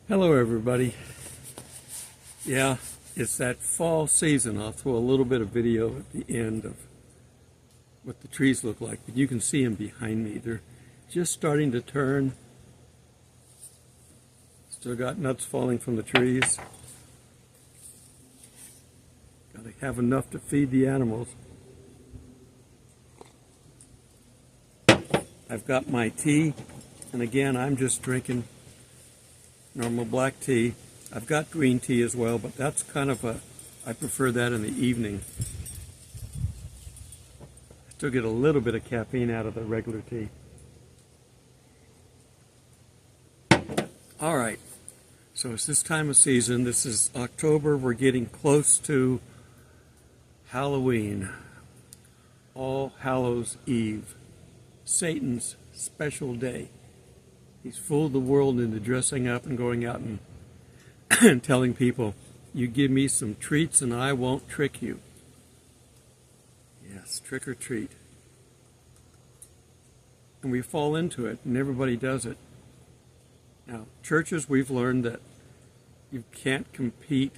Hello everybody. Yeah, it's that fall season. I'll throw a little bit of video at the end of what the trees look like, but you can see them behind me. They're just starting to turn. Still got nuts falling from the trees. Got to have enough to feed the animals. I've got my tea, and again, I'm just drinking normal black tea. I've got green tea as well, but that's kind of I prefer that in the evening. I still get a little bit of caffeine out of the regular tea. All right, so it's this time of season. This is October. We're getting close to Halloween, All Hallows Eve, Satan's special day. He's fooled the world into dressing up and going out and telling people, you give me some treats and I won't trick you. Yes, trick or treat. And we fall into it, and everybody does it. Now, churches, we've learned that you can't compete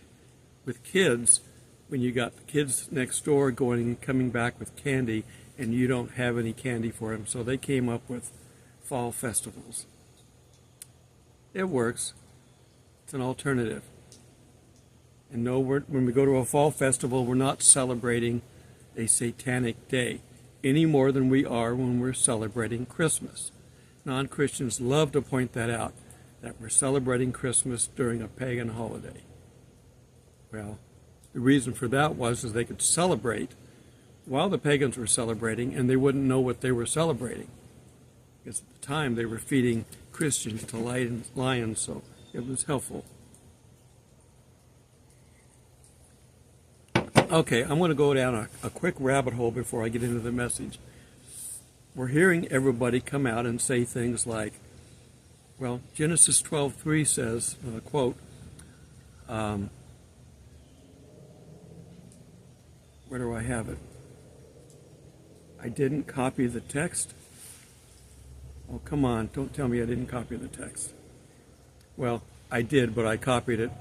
with kids when you got the kids next door going and coming back with candy and you don't have any candy for them. So they came up with fall festivals. It works. It's an alternative. And no, when we go to a fall festival, we're not celebrating a satanic day any more than we are when we're celebrating Christmas. Non-Christians love to point that out, that we're celebrating Christmas during a pagan holiday. Well, the reason for that was they could celebrate while the pagans were celebrating, and they wouldn't know what they were celebrating. Because at the time they were feeding Christians to lions, so it was helpful. Okay, I'm going to go down a quick rabbit hole before I get into the message. We're hearing everybody come out and say things like, well, Genesis 12:3 says, quote, where do I have it? I didn't copy the text. Oh, come on, don't tell me I didn't copy the text. Well, I did, but I copied it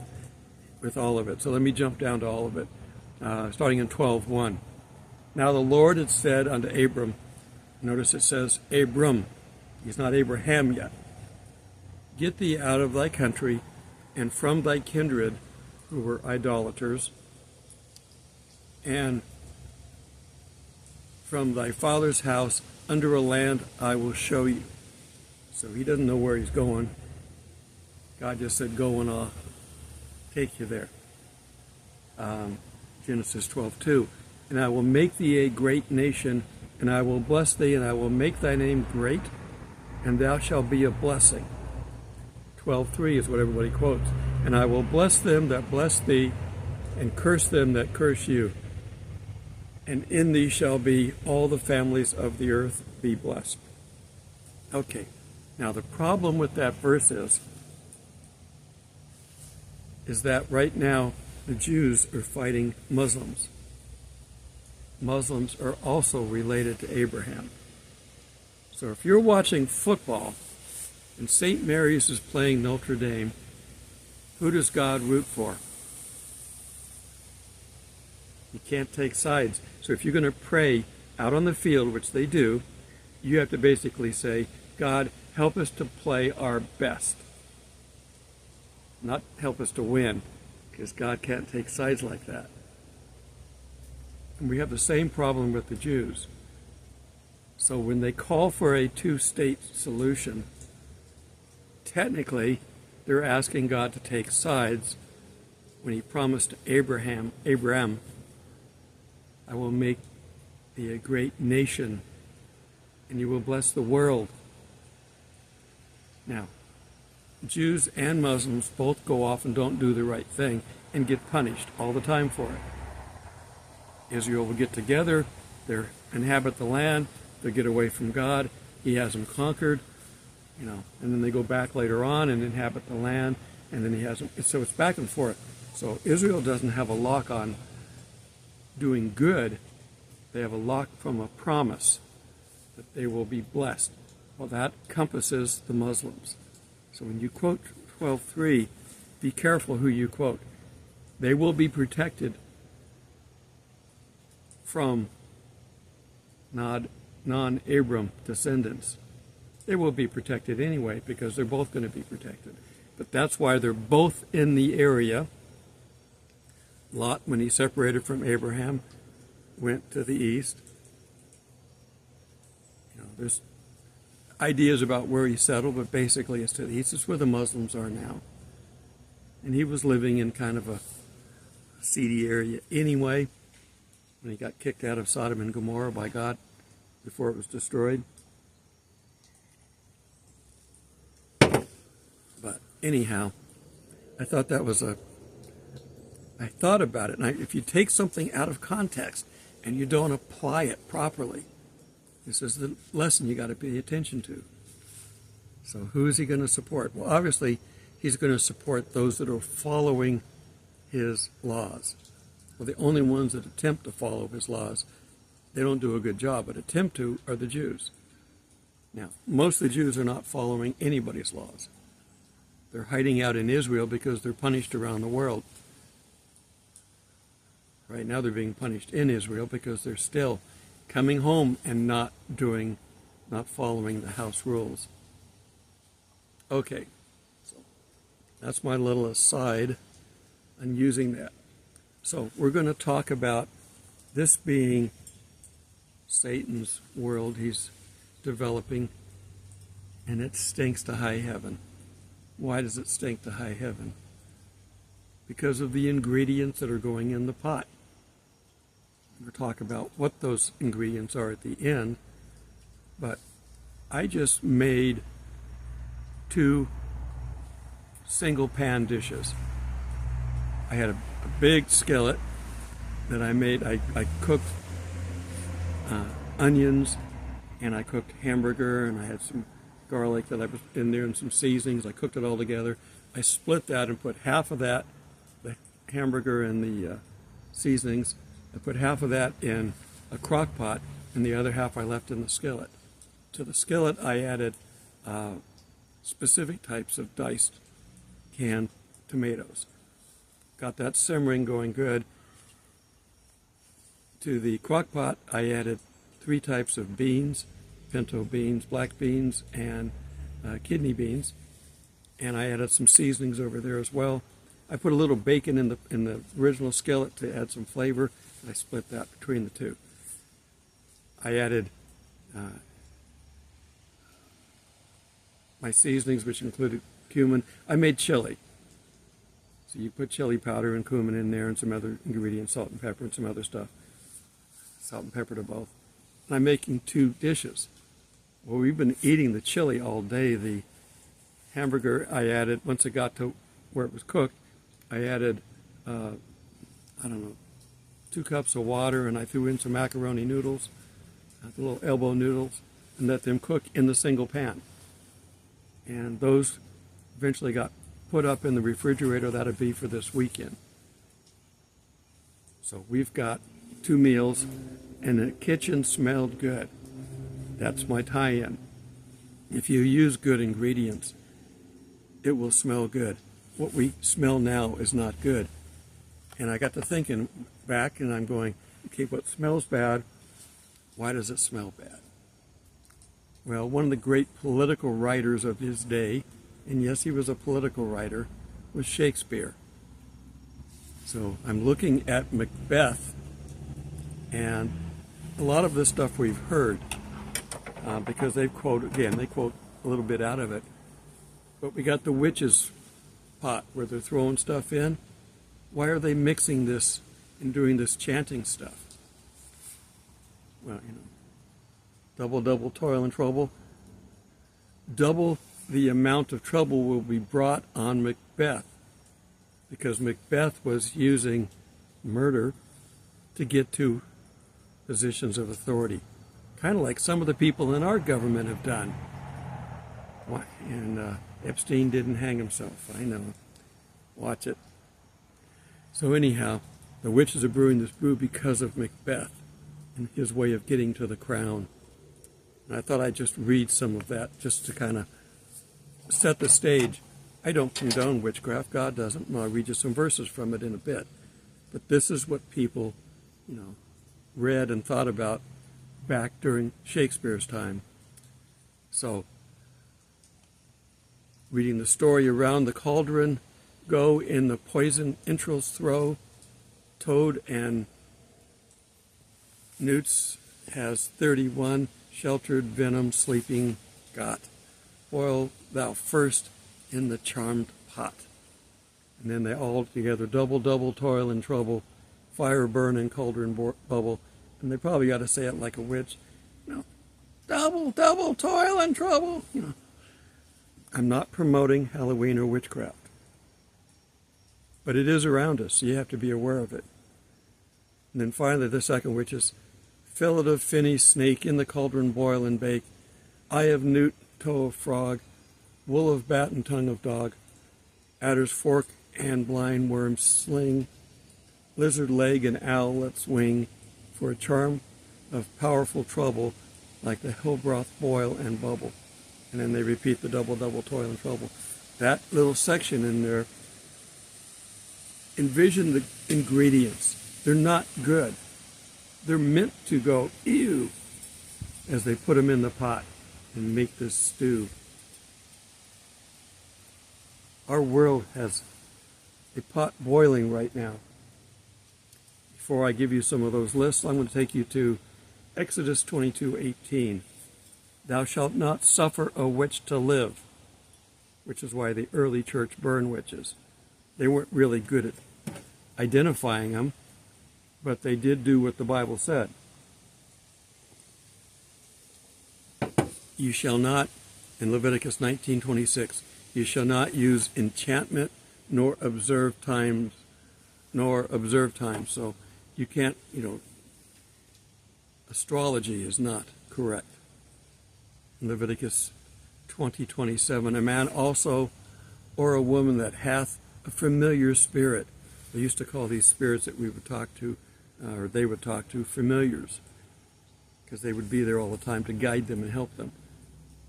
with all of it. So let me jump down to all of it, starting in 12:1. Now the Lord had said unto Abram, notice it says Abram, he's not Abraham yet. Get thee out of thy country and from thy kindred, who were idolaters, and from thy father's house under a land I will show you. So he doesn't know where he's going. God just said, go and I'll take you there. Genesis 12:2. And I will make thee a great nation, and I will bless thee, and I will make thy name great, and thou shalt be a blessing. 12:3 is what everybody quotes. And I will bless them that bless thee, and curse them that curse you. And in thee shall be all the families of the earth be blessed. Okay, now the problem with that verse is that right now the Jews are fighting Muslims. Muslims are also related to Abraham. So if you're watching football and St. Mary's is playing Notre Dame, who does God root for? You can't take sides. So if you're going to pray out on the field, which they do, you have to basically say, God, help us to play our best. Not help us to win, because God can't take sides like that. And we have the same problem with the Jews. So when they call for a two-state solution, technically they're asking God to take sides when he promised to Abraham, I will make thee a great nation, and you will bless the world. Now, Jews and Muslims both go off and don't do the right thing and get punished all the time for it. Israel will get together, they inhabit the land, they get away from God, he has them conquered, and then they go back later on and inhabit the land, and then he has them. So it's back and forth. So Israel doesn't have a lock on doing good. They have a lock from a promise that they will be blessed. Well, that encompasses the Muslims. So when you quote 12:3, be careful who you quote. They will be protected from non-Abram descendants. They will be protected anyway because they're both going to be protected. But that's why they're both in the area. Lot, when he separated from Abraham, went to the east. There's ideas about where he settled, but basically it's to the east. It's where the Muslims are now. And he was living in kind of a seedy area anyway when he got kicked out of Sodom and Gomorrah by God before it was destroyed. But anyhow, I thought about it. And if you take something out of context and you don't apply it properly, this is the lesson you got to pay attention to. So who is he going to support? Well, obviously, he's going to support those that are following his laws. Well, the only ones that attempt to follow his laws, they don't do a good job, but attempt to are the Jews. Now, most of the Jews are not following anybody's laws. They're hiding out in Israel because they're punished around the world. Right now they're being punished in Israel because they're still coming home and not following the house rules. Okay, so that's my little aside on using that. So we're going to talk about this being Satan's world he's developing, and it stinks to high heaven. Why does it stink to high heaven? Because of the ingredients that are going in the pot. We'll talk about what those ingredients are at the end, but I just made 2 single pan dishes. I had a big skillet that I made. I cooked onions, and I cooked hamburger, and I had some garlic that I was in there and some seasonings. I cooked it all together. I split that and put half of that, the hamburger and the seasonings, I put half of that in a crock pot, and the other half I left in the skillet. To the skillet, I added specific types of diced canned tomatoes. Got that simmering going good. To the crock pot, I added 3 types of beans, pinto beans, black beans, and kidney beans. And I added some seasonings over there as well. I put a little bacon in the original skillet to add some flavor. I split that between the 2. I added my seasonings, which included cumin. I made chili. So you put chili powder and cumin in there and some other ingredients, salt and pepper and some other stuff. Salt and pepper to both. And I'm making 2 dishes. Well, we've been eating the chili all day. The hamburger I added, once it got to where it was cooked, I added, 2 cups of water, and I threw in some macaroni noodles, the little elbow noodles, and let them cook in the single pan. And those eventually got put up in the refrigerator. That'll be for this weekend. So we've got 2 meals, and the kitchen smelled good. That's my tie-in. If you use good ingredients, it will smell good. What we smell now is not good. And I got to thinking back, and I'm going, okay, what smells bad, why does it smell bad? Well, one of the great political writers of his day, and yes, he was a political writer, was Shakespeare. So I'm looking at Macbeth, and a lot of this stuff we've heard, because they quote a little bit out of it. But we got the witch's pot where they're throwing stuff in. Why are they mixing this and doing this chanting stuff? Well, double toil and trouble. Double the amount of trouble will be brought on Macbeth, because Macbeth was using murder to get to positions of authority, kind of like some of the people in our government have done. And Epstein didn't hang himself, I know. Watch it. So anyhow, the witches are brewing this brew because of Macbeth and his way of getting to the crown. And I thought I'd just read some of that just to kind of set the stage. I don't condone witchcraft. God doesn't. I'll read you some verses from it in a bit. But this is what people, read and thought about back during Shakespeare's time. So, reading the story around the cauldron, go in the poison entrails throw, toad and newts has 31, sheltered venom sleeping got. Boil thou first in the charmed pot. And then they all together, double, double toil and trouble, fire burn and cauldron bubble. And they probably got to say it like a witch, double, double toil and trouble. I'm not promoting Halloween or witchcraft. But it is around us, so you have to be aware of it. And then finally, the second, which is fillet of finny snake in the cauldron boil and bake, eye of newt, toe of frog, wool of bat and tongue of dog, adder's fork and blind worm sling, lizard leg and owlet's wing, for a charm of powerful trouble, like the hill broth boil and bubble. And then they repeat the double, double toil and trouble. That little section in there, envision the ingredients. They're not good. They're meant to go, ew, as they put them in the pot and make this stew. Our world has a pot boiling right now. Before I give you some of those lists, I'm going to take you to Exodus 22:18. Thou shalt not suffer a witch to live, which is why the early church burned witches. They weren't really good at identifying them, but they did do what the Bible said. You shall not, in Leviticus 19:26, you shall not use enchantment nor observe times. So you can't, astrology is not correct. In Leviticus 20:27, a man also or a woman that hath a familiar spirit. They used to call these spirits that we would talk to, or they would talk to, familiars, because they would be there all the time to guide them and help them.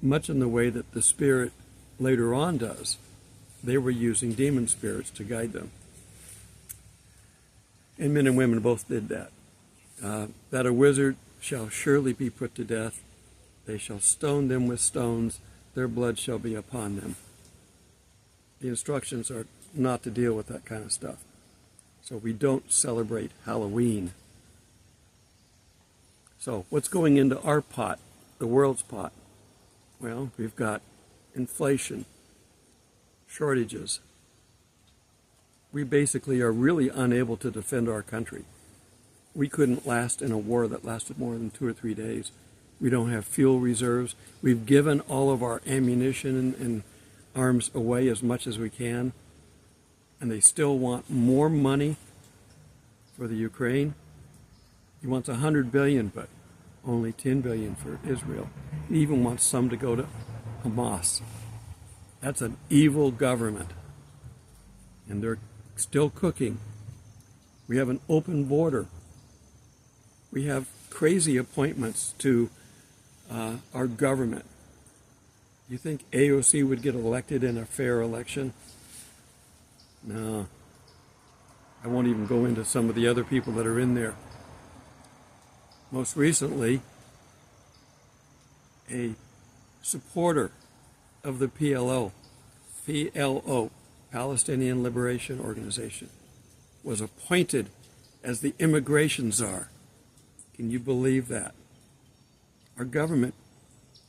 Much in the way that the Spirit later on does. They were using demon spirits to guide them. And men and women both did that. That a wizard shall surely be put to death. They shall stone them with stones. Their blood shall be upon them. The instructions are not to deal with that kind of stuff. So we don't celebrate Halloween. So what's going into our pot, the world's pot? Well, we've got inflation, shortages. We basically are really unable to defend our country. We couldn't last in a war that lasted more than 2 or 3 days. We don't have fuel reserves. We've given all of our ammunition and arms away as much as we can. And they still want more money for the Ukraine. He wants $100 billion, but only $10 billion for Israel. He even wants some to go to Hamas. That's an evil government. And they're still cooking. We have an open border. We have crazy appointments to our government. You think AOC would get elected in a fair election? No. I won't even go into some of the other people that are in there. Most recently, a supporter of the PLO, Palestinian Liberation Organization, was appointed as the immigration czar. Can you believe that? Our government,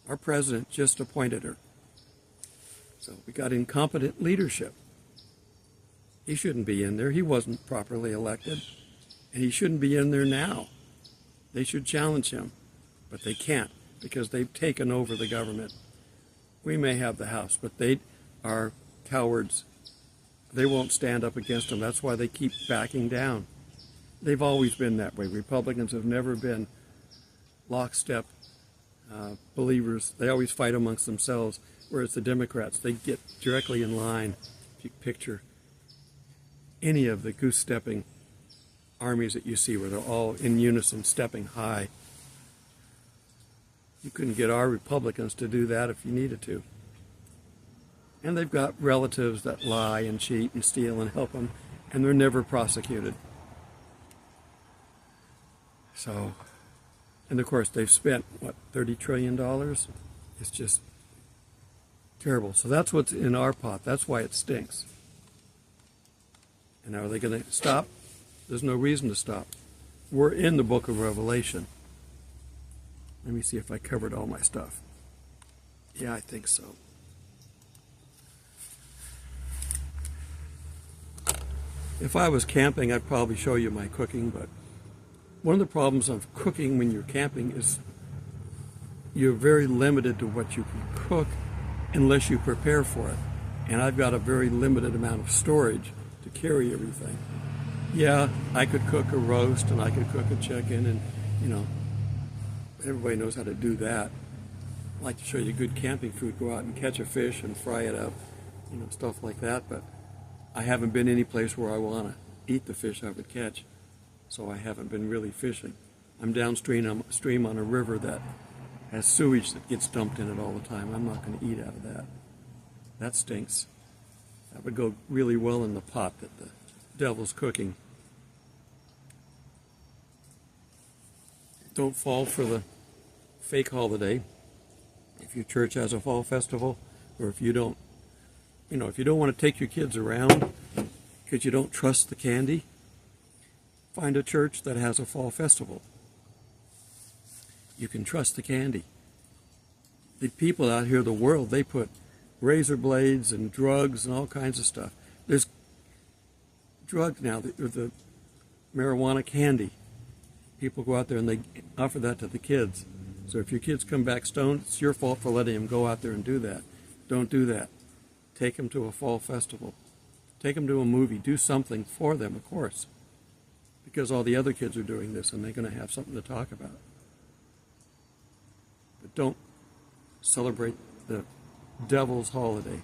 our president just appointed her. So we got incompetent leadership. He shouldn't be in there. He wasn't properly elected. And he shouldn't be in there now. They should challenge him. But they can't because they've taken over the government. We may have the House, but they are cowards. They won't stand up against them. That's why they keep backing down. They've always been that way. Republicans have never been lockstep believers. They always fight amongst themselves, whereas the Democrats, they get directly in line. If you picture any of the goose-stepping armies that you see where they're all in unison stepping high. You couldn't get our Republicans to do that if you needed to. And they've got relatives that lie and cheat and steal and help them, and they're never prosecuted. So, and of course they've spent, what, $30 trillion? It's just terrible. So that's what's in our pot. That's why it stinks. And are they going to stop? There's no reason to stop. We're in the book of Revelation. Let me see if I covered all my stuff. Yeah, I think so. If I was camping, I'd probably show you my cooking, but one of the problems of cooking when you're camping is you're very limited to what you can cook unless you prepare for it. And I've got a very limited amount of storage to carry everything. Yeah, I could cook a roast and I could cook a chicken, and you know, everybody knows how to do that. I like to show you good camping food. Go out and catch a fish and fry it up, you know, stuff like that. But I haven't been any place where I want to eat the fish I would catch, so I haven't been really fishing. I'm downstream on a river that has sewage that gets dumped in it all the time. I'm not going to eat out of that. That stinks. That would go really well in the pot that the devil's cooking. Don't fall for the fake holiday. If your church has a fall festival, or if you don't, if you don't want to take your kids around because you don't trust the candy, find a church that has a fall festival. You can trust the candy. The people out here, the world, they put razor blades and drugs and all kinds of stuff. There's drugs now, the marijuana candy. People go out there and they offer that to the kids. So if your kids come back stoned, it's your fault for letting them go out there and do that. Don't do that. Take them to a fall festival. Take them to a movie. Do something for them, of course, because all the other kids are doing this and they're going to have something to talk about. But don't celebrate the devil's holiday.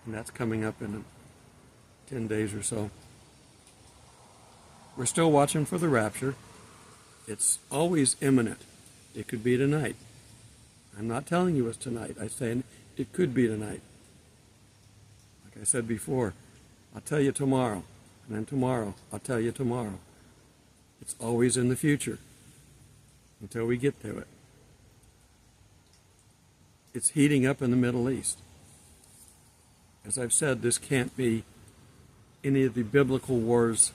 And that's coming up in 10 days or so. We're still watching for the rapture. It's always imminent. It could be tonight. I'm not telling you it's tonight. I'm saying it could be tonight. Like I said before, I'll tell you tomorrow. And then tomorrow, I'll tell you tomorrow. It's always in the future until we get to it. It's heating up in the Middle East. As I've said, this can't be any of the biblical wars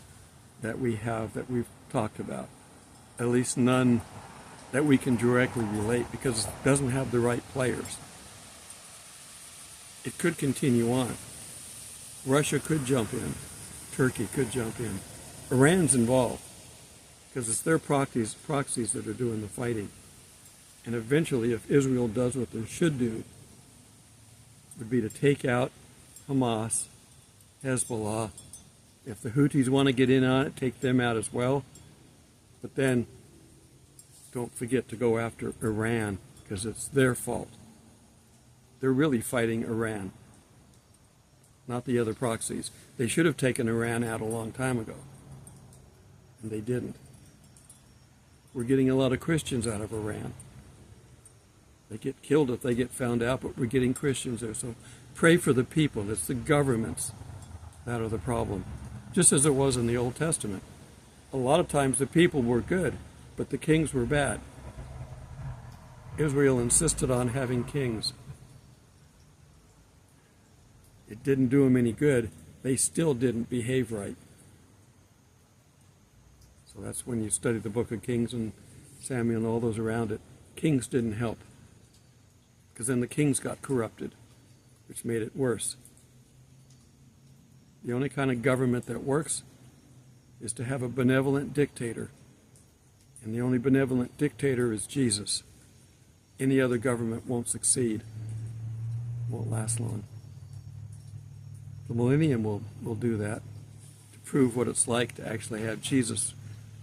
that we have, that we've talked about. At least none that we can directly relate, because it doesn't have the right players. It could continue on. Russia could jump in. Turkey could jump in. Iran's involved, because it's their proxies that are doing the fighting. And eventually, if Israel does what they should do, would be to take out Hamas, Hezbollah. If the Houthis want to get in on it, take them out as well. But then, don't forget to go after Iran, because it's their fault. They're really fighting Iran, not the other proxies. They should have taken Iran out a long time ago, and they didn't. We're getting a lot of Christians out of Iran. They get killed if they get found out, but we're getting Christians there. So pray for the people. It's the governments that are the problem. Just as it was in the Old Testament. A lot of times the people were good, but the kings were bad. Israel insisted on having kings. It didn't do them any good. They still didn't behave right. So that's when you study the book of Kings and Samuel and all those around it. Kings didn't help, because then the kings got corrupted, which made it worse. The only kind of government that works is to have a benevolent dictator. And the only benevolent dictator is Jesus. Any other government won't succeed, won't last long. The millennium will do that, to prove what it's like to actually have Jesus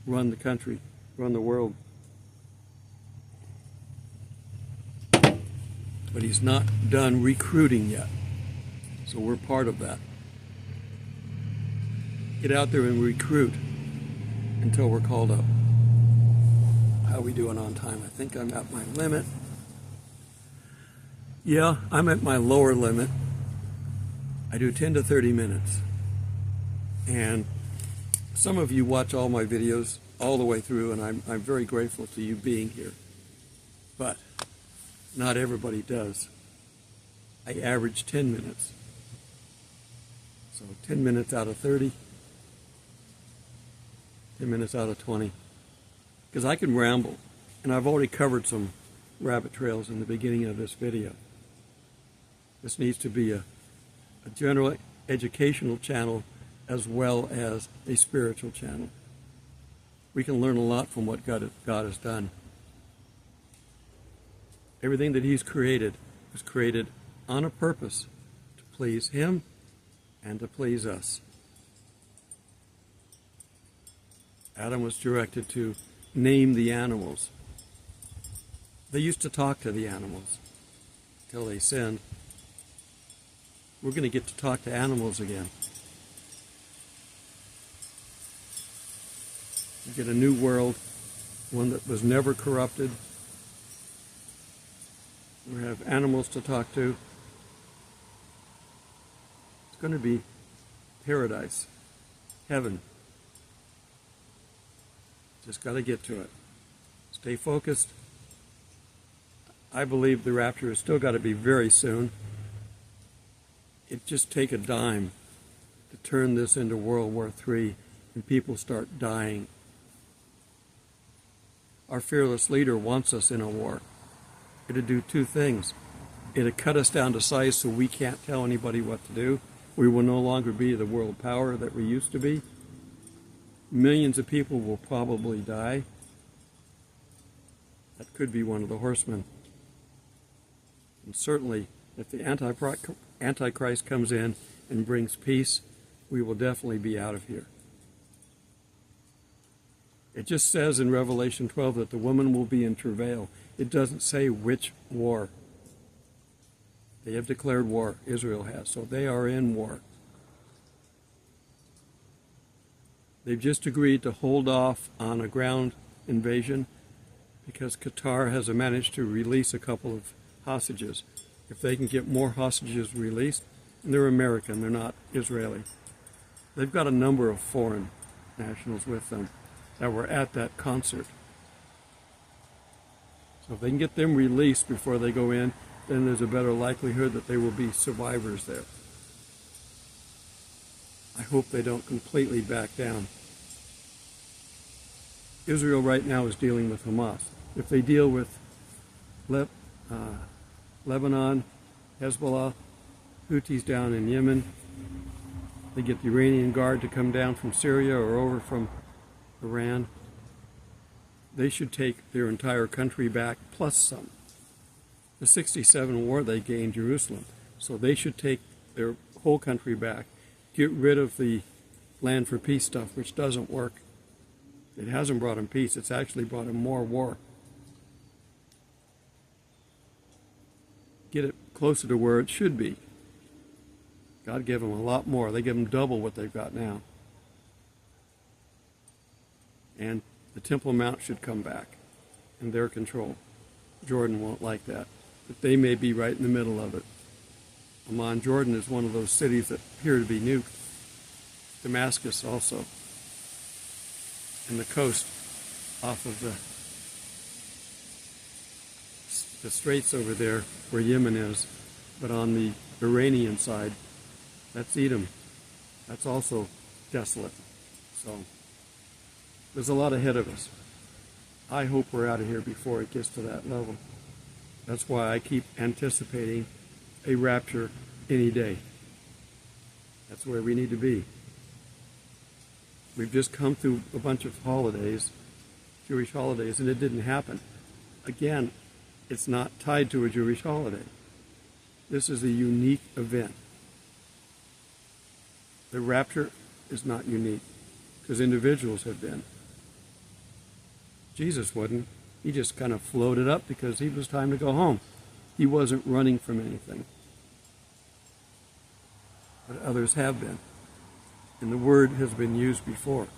run the country, run the world. But he's not done recruiting yet. So we're part of that. Get out there and recruit until we're called up. How are we doing on time? I think I'm at my limit. Yeah, I'm at my lower limit. I do 10 to 30 minutes. And some of you watch all my videos all the way through, and I'm very grateful to you being here. But not everybody does. I average 10 minutes. So 10 minutes out of 30, 10 minutes out of 20. Because I can ramble, and I've already covered some rabbit trails in the beginning of this video. This needs to be a general educational channel as well as a spiritual channel. We can learn a lot from what God has done. Everything that He's created was created on a purpose to please Him and to please us. Adam was directed to name the animals. They used to talk to the animals until they sinned. We're going to get to talk to animals again. We get a new world, one that was never corrupted. We have animals to talk to. It's going to be paradise, heaven. Just got to get to it. Stay focused. I believe the rapture has still got to be very soon. It just take a dime to turn this into World War III and people start dying. Our fearless leader wants us in a war. It'd do two things. It'd cut us down to size so we can't tell anybody what to do. We will no longer be the world power that we used to be. Millions of people will probably die. That could be one of the horsemen. And certainly, if the Antichrist comes in and brings peace, we will definitely be out of here. It just says in Revelation 12 that the woman will be in travail. It doesn't say which war. They have declared war, Israel has, so they are in war. They've just agreed to hold off on a ground invasion because Qatar has managed to release a couple of hostages. If they can get more hostages released, and they're American, they're not Israeli. They've got a number of foreign nationals with them that were at that concert. So if they can get them released before they go in, then there's a better likelihood that they will be survivors there. I hope they don't completely back down. Israel right now is dealing with Hamas. If they deal with Lebanon, Hezbollah, Houthis down in Yemen, they get the Iranian Guard to come down from Syria or over from Iran, they should take their entire country back plus some. The 67 war, they gained Jerusalem, so they should take their whole country back. Get rid of the land for peace stuff, which doesn't work. It hasn't brought them peace. It's actually brought them more war. Get it closer to where it should be. God gave them a lot more. They give them double what they've got now. And the Temple Mount should come back in their control. Jordan won't like that, but they may be right in the middle of it. Amman, Jordan is one of those cities that appear to be nuked. Damascus also. And the coast off of the straits over there where Yemen is, but on the Iranian side, that's Edom. That's also desolate. So there's a lot ahead of us. I hope we're out of here before it gets to that level. That's why I keep anticipating a rapture any day. That's where we need to be. We've just come through a bunch of holidays, Jewish holidays, and it didn't happen. Again, it's not tied to a Jewish holiday. This is a unique event. The rapture is not unique because individuals have been. Jesus wouldn't. He just kind of floated up because it was time to go home. He wasn't running from anything. But others have been. And the word has been used before.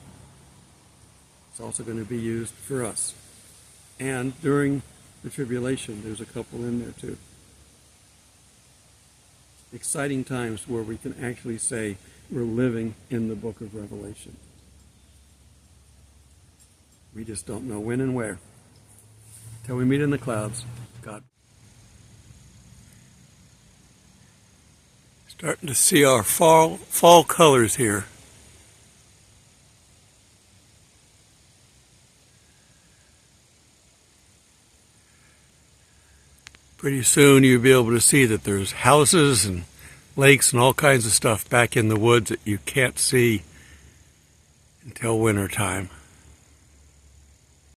It's also going to be used for us. And during the tribulation, there's a couple in there too. exciting times where we can actually say we're living in the book of Revelation. We just don't know when and where. Till we meet in the clouds. God. Starting to see our fall colors here. Pretty soon you'll be able to see that there's houses and lakes and all kinds of stuff back in the woods that you can't see until winter time.